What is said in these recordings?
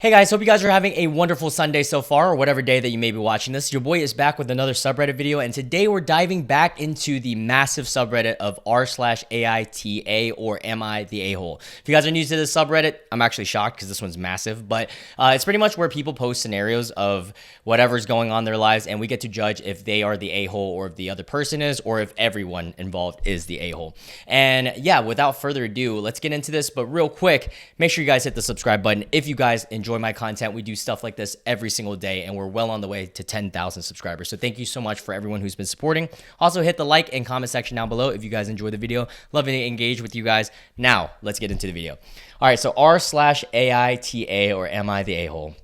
Hey guys, hope you guys are having a wonderful Sunday so far, or whatever day that you may be watching this. Your boy is back with another subreddit video, and today we're diving back into the massive subreddit of r/AITA, or am I the a-hole? If you guys are new to this subreddit, I'm actually shocked because this one's massive, but it's pretty much where people post scenarios of whatever's going on in their lives, and we get to judge if they are the a-hole, or if the other person is, or if everyone involved is the a-hole. And yeah, without further ado, let's get into this, but real quick, make sure you guys hit the subscribe button if you guys enjoy my content. We do stuff like this every single day, and we're well on the way to 10,000 subscribers. So thank you so much for everyone who's been supporting. Also, hit the like and comment section down below if you guys enjoy the video. Love to engage with you guys. Now, let's get into the video. All right, so r/AITA, or am I the a-hole?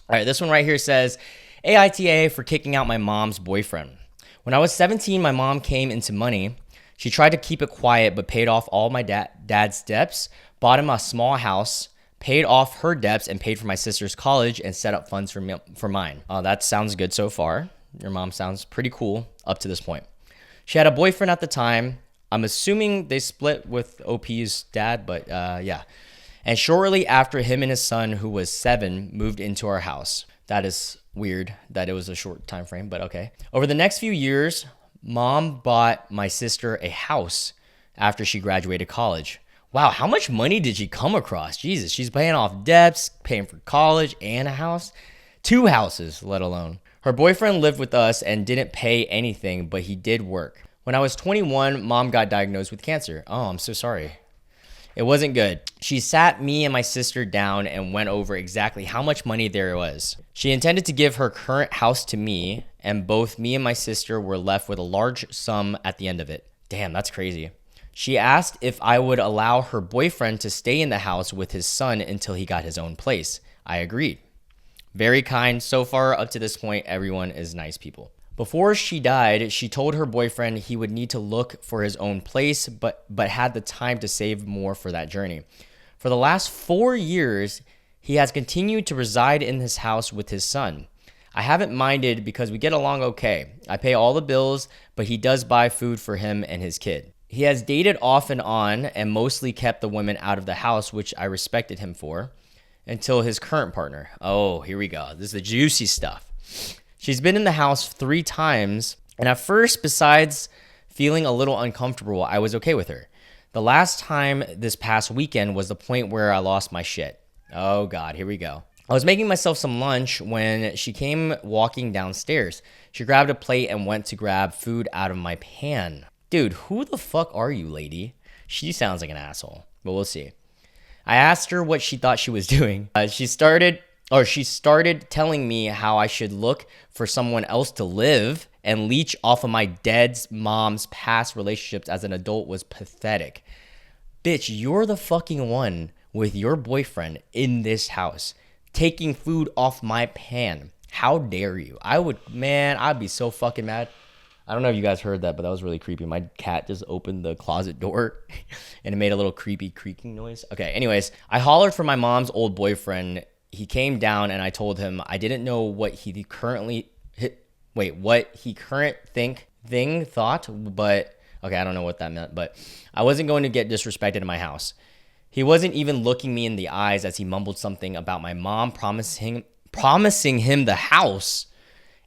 All right, this one right here says, AITA for kicking out my mom's boyfriend. When I was 17, my mom came into money. She tried to keep it quiet, but paid off all my dad's debts, bought him a small house, paid off her debts, and paid for my sister's college and set up funds for mine. That sounds good so far. Your mom sounds pretty cool up to this point. She had a boyfriend at the time. I'm assuming they split with OP's dad, but yeah. And shortly after, him and his son, who was 7, moved into our house. That is weird that it was a short time frame, but okay. Over the next few years, mom bought my sister a house after she graduated college. Wow, how much money did she come across? Jesus, she's paying off debts, paying for college, and a house. 2 houses, let alone. Her boyfriend lived with us and didn't pay anything, but he did work. When I was 21, mom got diagnosed with cancer. Oh, I'm so sorry. It wasn't good. She sat me and my sister down and went over exactly how much money there was. She intended to give her current house to me, and both me and my sister were left with a large sum at the end of it. Damn, that's crazy. She asked if I would allow her boyfriend to stay in the house with his son until he got his own place. I agreed. Very kind. So far, up to this point, everyone is nice people. Before she died, she told her boyfriend he would need to look for his own place, but had the time to save more for that journey. For the last 4 years, he has continued to reside in his house with his son. I haven't minded because we get along okay. I pay all the bills, but he does buy food for him and his kid. He has dated off and on and mostly kept the women out of the house, which I respected him for, until his current partner. Oh, here we go. This is the juicy stuff. She's been in the house 3 times, and at first, besides feeling a little uncomfortable, I was okay with her. The last time this past weekend was the point where I lost my shit. Oh God, here we go. I was making myself some lunch when she came walking downstairs. She grabbed a plate and went to grab food out of my pan. Dude, who the fuck are you, lady? She sounds like an asshole, but we'll see. I asked her what she thought she was doing. She started telling me how I should look for someone else to live and leech off of my dad's mom's past relationships as an adult was pathetic. Bitch, you're the fucking one with your boyfriend in this house, taking food off my pan. How dare you? I'd be so fucking mad. I don't know if you guys heard that, but that was really creepy. My cat just opened the closet door and it made a little creepy creaking noise. Okay, anyways, I hollered for my mom's old boyfriend. He came down and I told him I didn't know what he current thought, but okay, I don't know what that meant, but I wasn't going to get disrespected in my house. He wasn't even looking me in the eyes as he mumbled something about my mom promising him the house.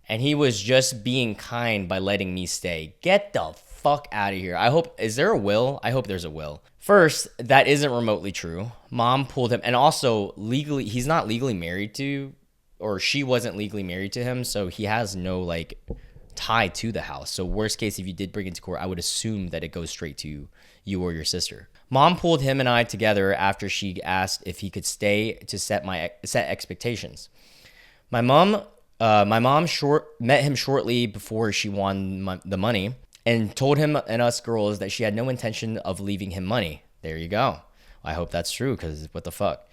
And he was just being kind by letting me stay. Get the fuck out of here. Is there a will? I hope there's a will. First, that isn't remotely true. Mom pulled him, and also legally, he's not legally married to, or she wasn't legally married to him, so he has no tie to the house. So worst case, if you did bring it to court, I would assume that it goes straight to you or your sister. Mom pulled him and I together after she asked if he could stay to set expectations. My mom met him shortly before she won the money and told him and us girls that she had no intention of leaving him money. There you go. I hope that's true, because what the fuck?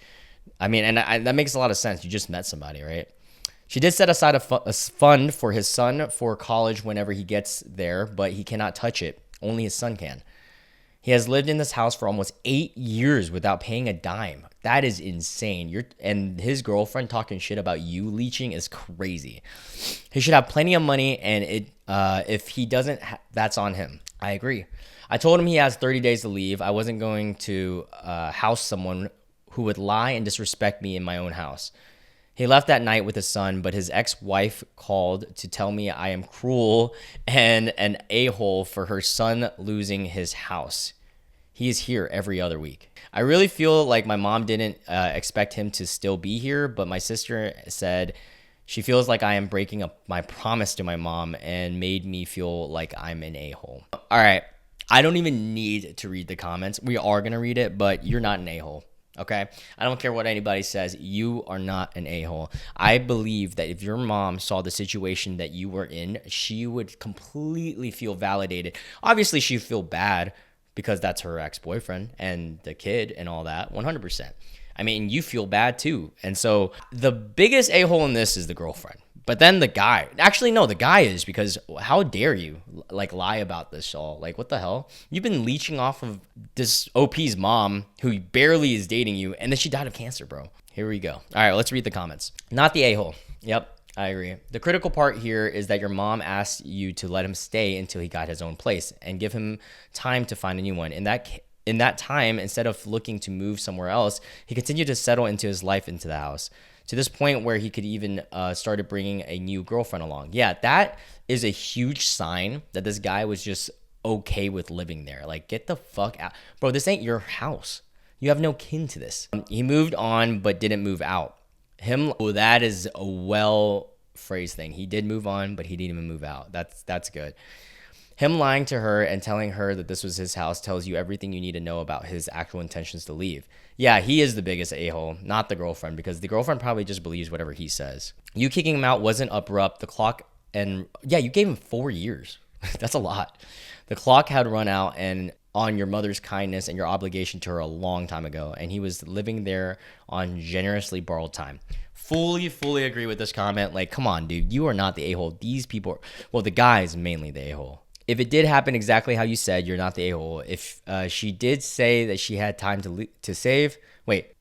I mean, that makes a lot of sense. You just met somebody, right? She did set aside a fund for his son for college whenever he gets there, but he cannot touch it. Only his son can. He has lived in this house for almost 8 years without paying a dime. That is insane. And his girlfriend talking shit about you leeching is crazy. He should have plenty of money, and if he doesn't, that's on him. I agree. I told him he has 30 days to leave. I wasn't going to house someone who would lie and disrespect me in my own house. He left that night with his son, but his ex-wife called to tell me I am cruel and an a-hole for her son losing his house. He is here every other week. I really feel like my mom didn't expect him to still be here, but my sister said she feels like I am breaking up my promise to my mom and made me feel like I'm an a-hole. All right, I don't even need to read the comments. We are going to read it, but you're not an a-hole. Okay, I don't care what anybody says. You are not an a-hole. I believe that if your mom saw the situation that you were in, she would completely feel validated. Obviously, she'd feel bad because that's her ex-boyfriend and the kid and all that, 100%. I mean, you feel bad too. And so the biggest a-hole in this is the girlfriend. But then the guy, actually, no, the guy is, because how dare you like lie about this all? Like, what the hell? You've been leeching off of this OP's mom who barely is dating you, and then she died of cancer, bro. Here we go. All right, let's read the comments. Not the a-hole. Yep, I agree. The critical part here is that your mom asked you to let him stay until he got his own place and give him time to find a new one. In that time, instead of looking to move somewhere else, he continued to settle into his life into the house, to this point where he could even started bringing a new girlfriend along. Yeah, that is a huge sign that this guy was just okay with living there. Like, get the fuck out. Bro, this ain't your house. You have no kin to this. He moved on but didn't move out. That is a well-phrased thing. He did move on, but he didn't even move out. That's good. Him lying to her and telling her that this was his house tells you everything you need to know about his actual intentions to leave. Yeah, he is the biggest a-hole, not the girlfriend, because the girlfriend probably just believes whatever he says. You kicking him out wasn't abrupt. The clock, and yeah, you gave him 4 years. That's a lot. The clock had run out and on your mother's kindness and your obligation to her a long time ago, and he was living there on generously borrowed time. Fully agree with this comment. Like, come on, dude, you are not the a-hole. These people, well, the guy is mainly the a-hole. If it did happen exactly how you said, you're not the a-hole. If she did say that she had time to save,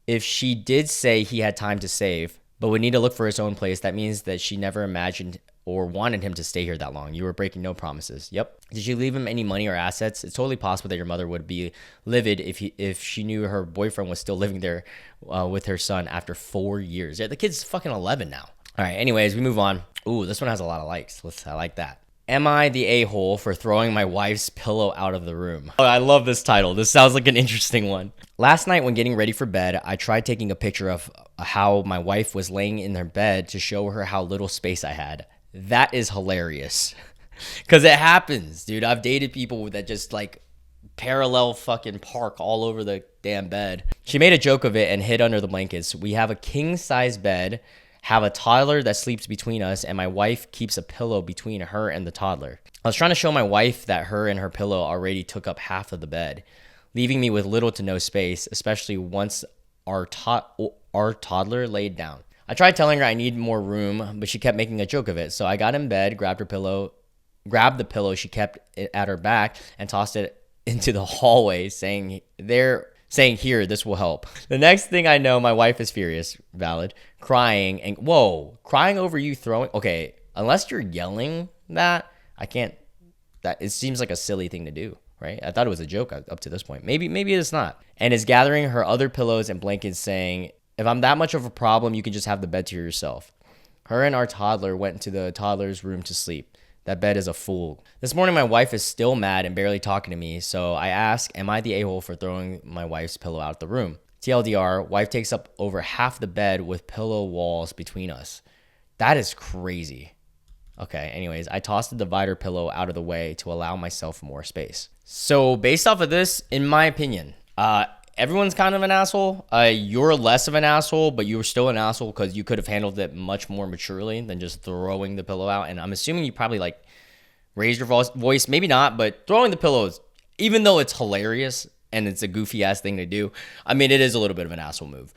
if she did say he had time to save, but would need to look for his own place, that means that she never imagined or wanted him to stay here that long. You were breaking no promises. Yep. Did you leave him any money or assets? It's totally possible that your mother would be livid if she knew her boyfriend was still living there with her son after 4 years. Yeah, the kid's fucking 11 now. All right, anyways, we move on. Ooh, this one has a lot of likes. I like that. Am I the a-hole for throwing my wife's pillow out of the room? Oh, I love this title. This sounds like an interesting one. Last night when getting ready for bed, I tried taking a picture of how my wife was laying in her bed to show her how little space I had. That is hilarious. Because it happens, dude. I've dated people that just like parallel fucking park all over the damn bed. She made a joke of it and hid under the blankets. We have a king-size bed, have a toddler that sleeps between us, and my wife keeps a pillow between her and the toddler. I was trying to show my wife that her and her pillow already took up half of the bed, leaving me with little to no space, especially once our toddler laid down. I tried telling her I need more room, but she kept making a joke of it. So I got in bed, grabbed the pillow she kept at her back, and tossed it into the hallway, saying, here, this will help. The next thing I know, my wife is furious, valid, crying over you throwing. Okay, unless you're yelling that, it seems like a silly thing to do, right? I thought it was a joke up to this point. Maybe it's not. And is gathering her other pillows and blankets, saying, if I'm that much of a problem, you can just have the bed to yourself. Her and our toddler went into the toddler's room to sleep. That bed is a fool. This morning, my wife is still mad and barely talking to me, so I ask, am I the a-hole for throwing my wife's pillow out the room? TLDR, wife takes up over half the bed with pillow walls between us. That is crazy. Okay, anyways, I tossed the divider pillow out of the way to allow myself more space. So based off of this, in my opinion, everyone's kind of an asshole. You're less of an asshole, but you were still an asshole because you could have handled it much more maturely than just throwing the pillow out. And I'm assuming you probably like raised your voice, maybe not, but throwing the pillows, even though it's hilarious and it's a goofy ass thing to do, I mean, it is a little bit of an asshole move.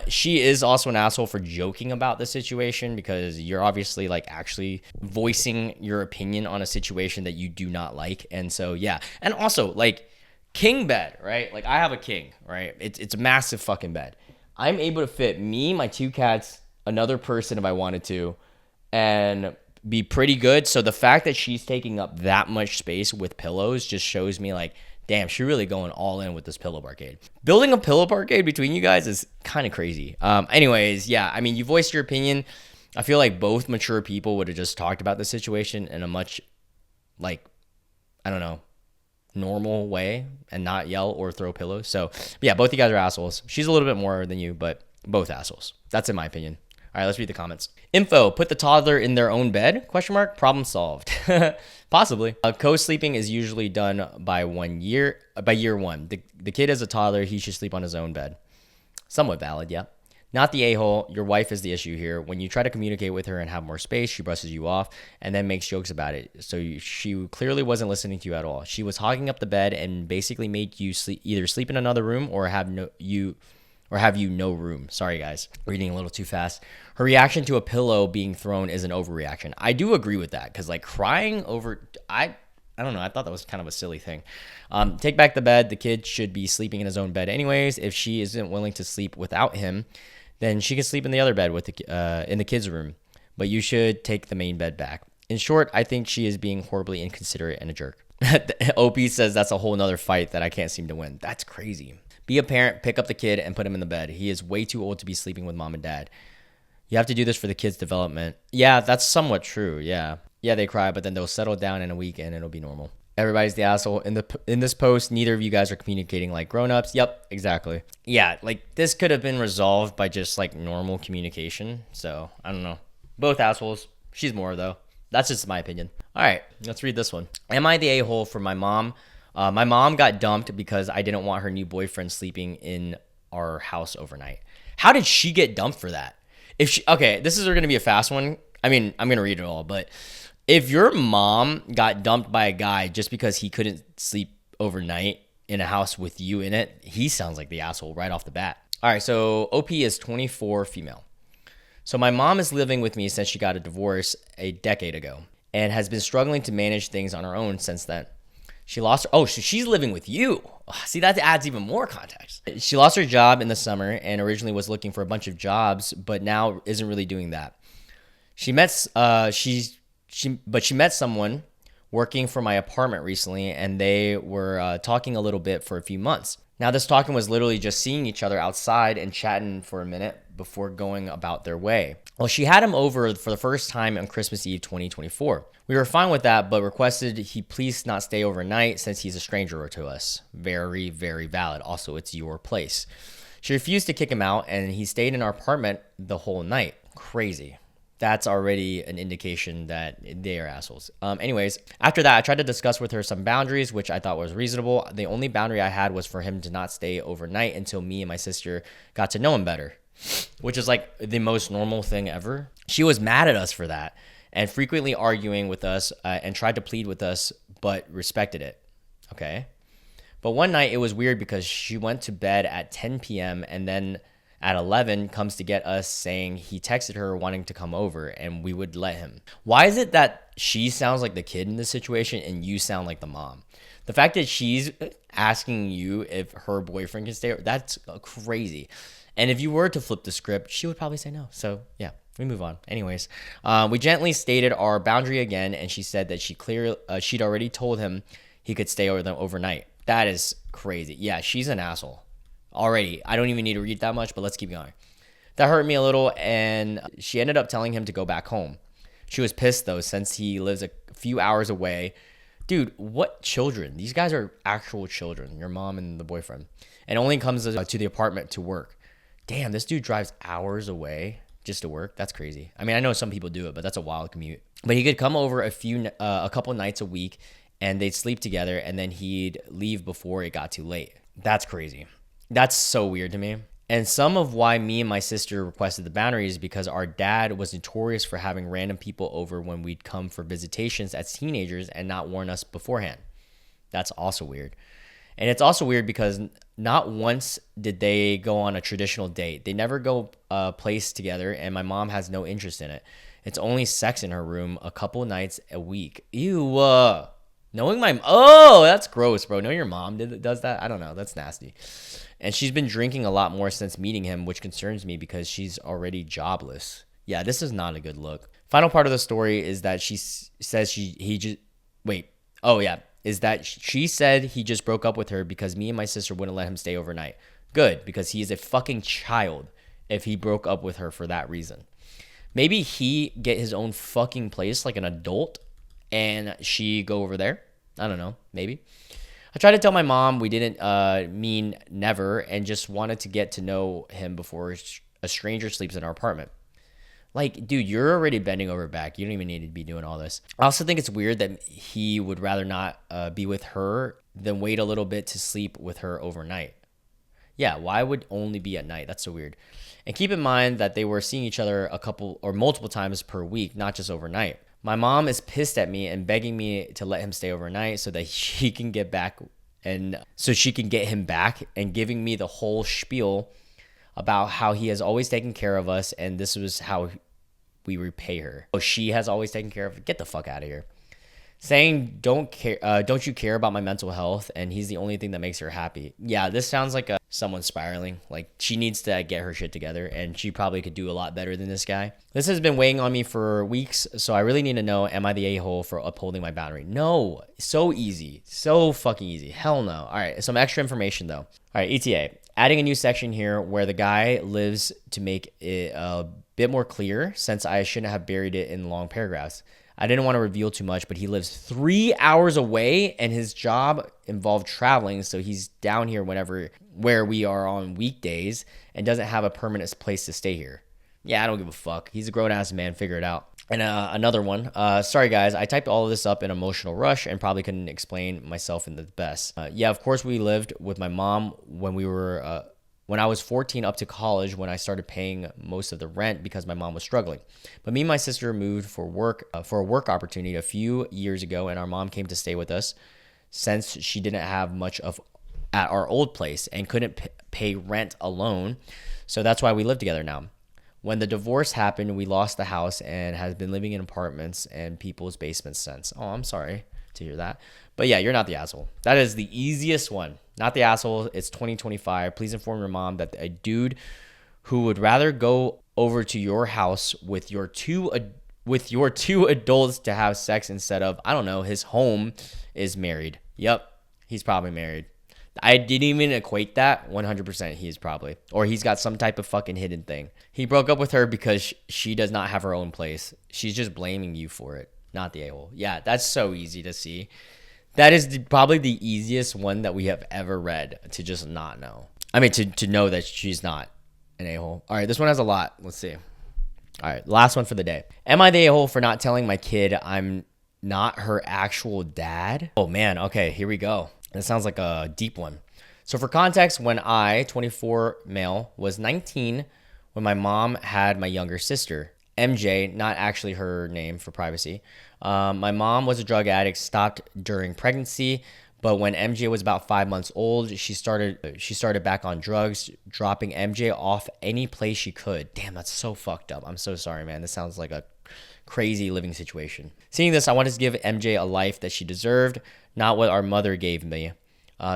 She is also an asshole for joking about the situation because you're obviously like actually voicing your opinion on a situation that you do not like. And so, yeah. And also like, king bed, right? Like I have a king, right? It's a massive fucking bed. I'm able to fit me, my 2 cats, another person if I wanted to, and be pretty good. So the fact that she's taking up that much space with pillows just shows me like, Damn, she really going all in with this pillow barcade. Building a pillow barcade between you guys is kind of crazy. Anyways, yeah, I mean, you voiced your opinion. I feel like both mature people would have just talked about the situation in a much, like, I don't know, normal way and not yell or throw pillows. So, yeah, both you guys are assholes. She's a little bit more than you, but both assholes. That's in my opinion. All right, let's read the comments. Info, put the toddler in their own bed? Question mark, problem solved. Possibly. Co-sleeping is usually done by year one. The kid is a toddler. He should sleep on his own bed. Somewhat valid, yeah. Not the a-hole. Your wife is the issue here. When you try to communicate with her and have more space, she brushes you off and then makes jokes about it. So she clearly wasn't listening to you at all. She was hogging up the bed and basically made you either sleep in another room or have no room. Sorry, guys. Reading a little too fast. Her reaction to a pillow being thrown is an overreaction. I do agree with that because, like, crying over... I don't know. I thought that was kind of a silly thing. Take back the bed. The kid should be sleeping in his own bed anyways. If she isn't willing to sleep without him, then she can sleep in the other bed with in the kids' room. But you should take the main bed back. In short, I think she is being horribly inconsiderate and a jerk. OP says that's a whole nother fight that I can't seem to win. That's crazy. Be a parent, pick up the kid, and put him in the bed. He is way too old to be sleeping with mom and dad. You have to do this for the kid's development. Yeah, that's somewhat true, yeah. Yeah, they cry, but then they'll settle down in a week and it'll be normal. Everybody's the asshole. In this post, neither of you guys are communicating like grown-ups. Yep, exactly. Yeah, like, this could have been resolved by just, like, normal communication. So, I don't know. Both assholes. She's more, though. That's just my opinion. All right, let's read this one. Am I the a-hole for my mom? My mom got dumped because I didn't want her new boyfriend sleeping in our house overnight. How did she get dumped for that? Okay, this is going to be a fast one. I mean, I'm going to read it all, but if your mom got dumped by a guy just because he couldn't sleep overnight in a house with you in it, he sounds like the asshole right off the bat. All right, so OP is 24, female. So my mom is living with me since she got a divorce a decade ago and has been struggling to manage things on her own since then. She lost her, so she's living with you. See, that adds even more context. She lost her job in the summer and originally was looking for a bunch of jobs, but now isn't really doing that. She met someone working for my apartment recently, and they were talking a little bit for a few months. Now, this talking was literally just seeing each other outside and chatting for a minute before going about their way. Well, she had him over for the first time on Christmas Eve 2024. We were fine with that, but requested he please not stay overnight since he's a stranger to us. Very, very valid. Also, it's your place. She refused to kick him out, and he stayed in our apartment the whole night. Crazy. That's already an indication that they are assholes. Anyways, after that, I tried to discuss with her some boundaries, which I thought was reasonable. The only boundary I had was for him to not stay overnight until me and my sister got to know him better, which is like the most normal thing ever. She was mad at us for that and frequently arguing with us and tried to plead with us, but respected it. Okay. But one night it was weird because she went to bed at 10 p.m. and then at 11 comes to get us saying he texted her wanting to come over and we would let him. Why is it that she sounds like the kid in this situation and you sound like the mom? The fact that she's asking you if her boyfriend can stay, that's crazy. And if you were to flip the script, she would probably say no. So yeah, we move on. Anyways, we gently stated our boundary again, and she said that she'd already told him he could stay overnight. That is crazy. Yeah, she's an asshole. Already, I don't even need to read that much, but let's keep going. That hurt me a little, and she ended up telling him to go back home. She was pissed, though, since he lives a few hours away. Dude, what children? These guys are actual children, your mom and the boyfriend, and only comes to the apartment to work. Damn, this dude drives hours away just to work. That's crazy. I mean, I know some people do it, but that's a wild commute. But he could come over a couple nights a week, and they'd sleep together, and then he'd leave before it got too late. That's crazy. That's so weird to me. And some of why me and my sister requested the boundaries is because our dad was notorious for having random people over when we'd come for visitations as teenagers and not warn us beforehand. That's also weird. And it's also weird because not once did they go on a traditional date. They never go place together, and my mom has no interest in it. It's only sex in her room a couple nights a week. Ew. That's gross, bro. Know your mom does that? I don't know. That's nasty. And she's been drinking a lot more since meeting him, which concerns me because she's already jobless. Yeah, this is not a good look. Final part of the story is that she says is that she said he just broke up with her because me and my sister wouldn't let him stay overnight. Good, because he is a fucking child if he broke up with her for that reason. Maybe he get his own fucking place like an adult and she go over there. I don't know, maybe. I tried to tell my mom we didn't mean never and just wanted to get to know him before a stranger sleeps in our apartment. Like, dude, you're already bending over back. You don't even need to be doing all this. I also think it's weird that he would rather not be with her than wait a little bit to sleep with her overnight. Yeah, why would only be at night? That's so weird. And keep in mind that they were seeing each other a couple or multiple times per week, not just overnight. My mom is pissed at me and begging me to let him stay overnight so that she can get back and so she can get him back, and giving me the whole spiel about how he has always taken care of us and this was how we repay her. Oh, she has always taken care of. Get the fuck out of here. Saying don't you care about my mental health, and he's the only thing that makes her happy. Yeah, this sounds like someone spiraling. Like she needs to get her shit together, and she probably could do a lot better than this guy. This has been weighing on me for weeks, so I really need to know, am I the a-hole for upholding my boundary? No. So easy. So fucking easy. Hell no. All right, some extra information though. All right, ETA. Adding a new section here where the guy lives to make it a bit more clear, since I shouldn't have buried it in long paragraphs. I didn't want to reveal too much, but he lives 3 hours away and his job involved traveling. So he's down here where we are on weekdays and doesn't have a permanent place to stay here. Yeah, I don't give a fuck. He's a grown ass man. Figure it out. And another one. Sorry guys, I typed all of this up in emotional rush and probably couldn't explain myself in the best. Yeah, of course we lived with my mom when I was 14 up to college, when I started paying most of the rent because my mom was struggling. But me and my sister moved for a work opportunity a few years ago, and our mom came to stay with us since she didn't have much of at our old place and couldn't pay rent alone. So that's why we live together now. When the divorce happened, we lost the house and has been living in apartments and people's basements since. Oh, I'm sorry to hear that. But yeah, you're not the asshole. That is the easiest one. Not the asshole. It's 2025. Please inform your mom that a dude who would rather go over to your house with your two adults to have sex instead of, I don't know, his home is married. Yep, he's probably married. I didn't even equate that. 100% he's probably. Or he's got some type of fucking hidden thing. He broke up with her because she does not have her own place. She's just blaming you for it, not the a-hole. Yeah, that's so easy to see. That is probably the easiest one that we have ever read to just not know. I mean, to know that she's not an a-hole. All right, this one has a lot. Let's see. All right, last one for the day. Am I the a-hole for not telling my kid I'm not her actual dad? Oh, man. Okay, here we go. That sounds like a deep one. So for context, when I, 24 male, was 19 when my mom had my younger sister, MJ, not actually her name for privacy. My mom was a drug addict, stopped during pregnancy, but when MJ was about 5 months old, she started back on drugs, dropping MJ off any place she could. Damn, that's so fucked up. I'm so sorry, man. This sounds like a crazy living situation. Seeing this, I wanted to give MJ a life that she deserved, not what our mother gave me.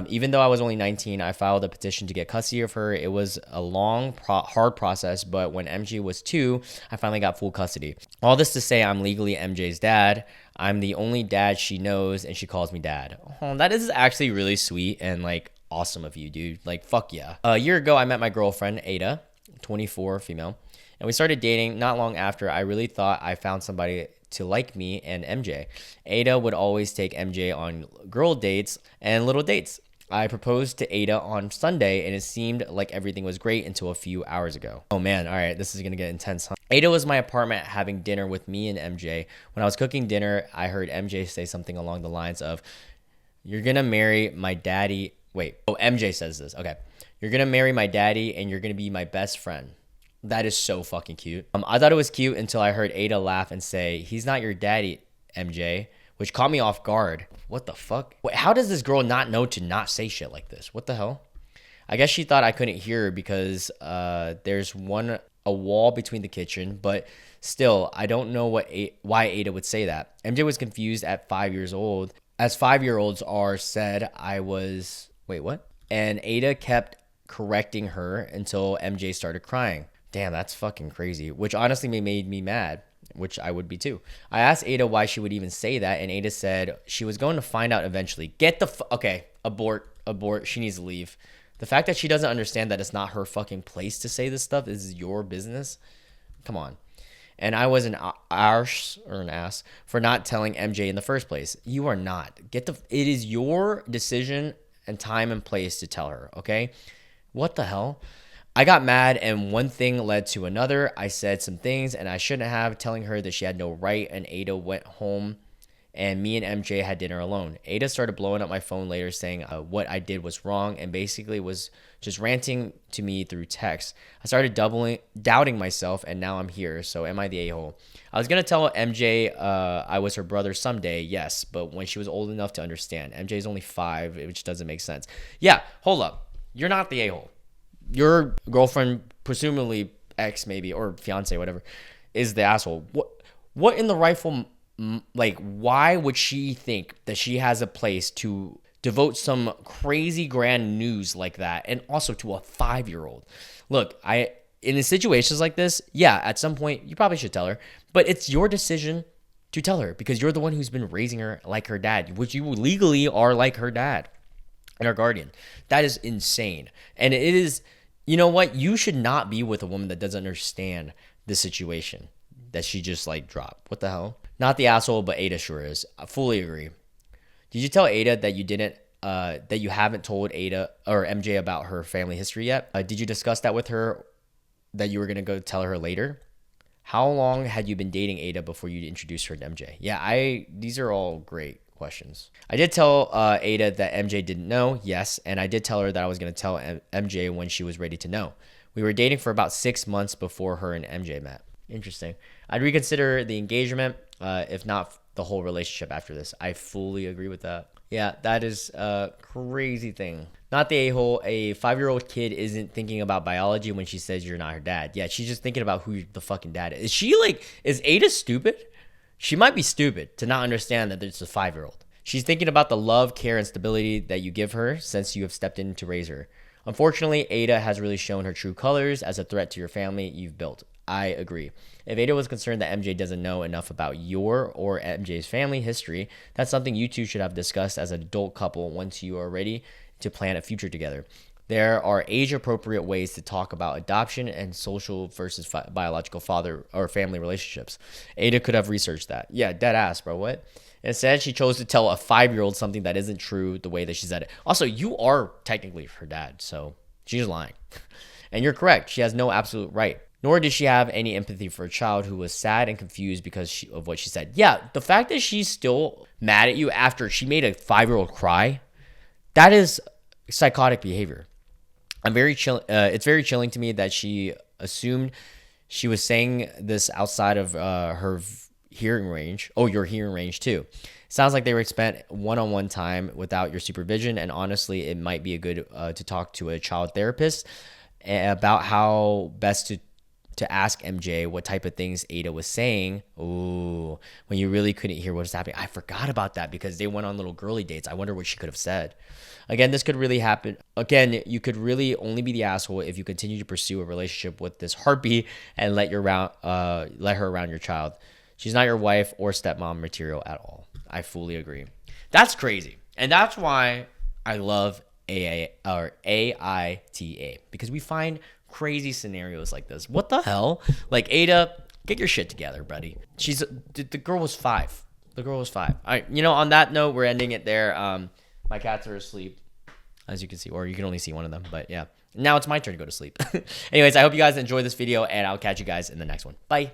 Even though I was only 19, I filed a petition to get custody of her. It was a long, hard process, but when MJ was 2, I finally got full custody. All this to say, I'm legally MJ's dad. I'm the only dad she knows, and she calls me dad. Oh, that is actually really sweet and like awesome of you, dude. Like, fuck yeah. A year ago, I met my girlfriend, AITA, 24, female, and we started dating. Not long after, I really thought I found somebody to like me and MJ. Ada would always take MJ on girl dates and little dates. I proposed to Ada on Sunday, and it seemed like everything was great until a few hours ago. Oh man, all right, this is gonna get intense, huh? Ada was in my apartment having dinner with me and MJ. When I was cooking dinner, I heard MJ say something along the lines of, "You're gonna marry my daddy." Wait, oh, MJ says this. Okay. "You're gonna marry my daddy, and you're gonna be my best friend." That is so fucking cute. I thought it was cute until I heard Ada laugh and say, "He's not your daddy, MJ," which caught me off guard. What the fuck? Wait, how does this girl not know to not say shit like this? What the hell? I guess she thought I couldn't hear her because there's a wall between the kitchen, but still, I don't know why Ada would say that. MJ was confused at 5 years old. As 5-year-olds are, said I was, wait, what? And Ada kept correcting her until MJ started crying. Damn, that's fucking crazy, which honestly made me mad. which I would be too. I asked Ada why she would even say that, and Ada said she was going to find out eventually. Okay, abort. She needs to leave. The fact that she doesn't understand that it's not her fucking place to say this stuff is your business. Come on. And I was an ass for not telling MJ in the first place. You are not. It is your decision and time and place to tell her, okay? What the hell? I got mad and one thing led to another. I said some things and I shouldn't have, telling her that she had no right, and Ada went home and me and MJ had dinner alone. Ada started blowing up my phone later saying what I did was wrong and basically was just ranting to me through text. I started doubting myself, and now I'm here. So am I the a-hole? I was going to tell MJ I was her brother someday, yes, but when she was old enough to understand. MJ is only 5, which doesn't make sense. Yeah, hold up. You're not the a-hole. Your girlfriend, presumably ex maybe, or fiance, whatever, is the asshole. What in the rightful... Like, why would she think that she has a place to devote some crazy grand news like that, and also to a 5-year-old? Look, in situations like this, yeah, at some point you probably should tell her, but it's your decision to tell her because you're the one who's been raising her like her dad, which you legally are like her dad and her guardian. That is insane. And it is, you know what? You should not be with a woman that doesn't understand the situation that she just like dropped. What the hell? Not the asshole, but Ada sure is. I fully agree. Did you tell Ada that you haven't told Ada or MJ about her family history yet? Did you discuss that with her, that you were going to go tell her later? How long had you been dating Ada before you introduced her to MJ? Yeah, these are all great questions. I did tell Ada that MJ didn't know, yes, and I did tell her that I was going to tell MJ when she was ready to know. We were dating for about 6 months before her and MJ met. Interesting. I'd reconsider the engagement, if not the whole relationship after this. I fully agree with that. Yeah, that is a crazy thing. Not the a-hole. A 5-year-old kid isn't thinking about biology when she says you're not her dad. Yeah, she's just thinking about who the fucking dad is. Is Ada stupid? She might be stupid to not understand that it's a 5-year-old. She's thinking about the love, care, and stability that you give her since you have stepped in to raise her. Unfortunately, Ada has really shown her true colors as a threat to your family you've built. I agree. If Ada was concerned that MJ doesn't know enough about your or MJ's family history, that's something you two should have discussed as an adult couple once you are ready to plan a future together. There are age-appropriate ways to talk about adoption and social versus biological father or family relationships. Ada could have researched that. Yeah, dead ass, bro. What? Instead, she chose to tell a 5-year-old something that isn't true the way that she said it. Also, you are technically her dad, so she's lying. And you're correct. She has no absolute right. Nor did she have any empathy for a child who was sad and confused because of what she said. Yeah, the fact that she's still mad at you after she made a 5-year-old cry, that is psychotic behavior. It's very chilling to me that she assumed she was saying this outside of her hearing range. Oh, your hearing range too. Sounds like they were spent one-on-one time without your supervision, and honestly, it might be a good to talk to a child therapist about how best to ask MJ what type of things Ada was saying. Ooh, when you really couldn't hear what was happening. I forgot about that because they went on little girly dates. I wonder what she could have said. Again, this could really happen. Again, you could really only be the asshole if you continue to pursue a relationship with this heartbeat and let her around your child. She's not your wife or stepmom material at all. I fully agree. That's crazy. And that's why I love AITA, because we find crazy scenarios like this. What the hell? Like, Ada, get your shit together, buddy. The girl was 5. The girl was 5. All right, on that note, we're ending it there. My cats are asleep, as you can see, or you can only see one of them, but yeah. Now it's my turn to go to sleep. Anyways, I hope you guys enjoyed this video, and I'll catch you guys in the next one. Bye.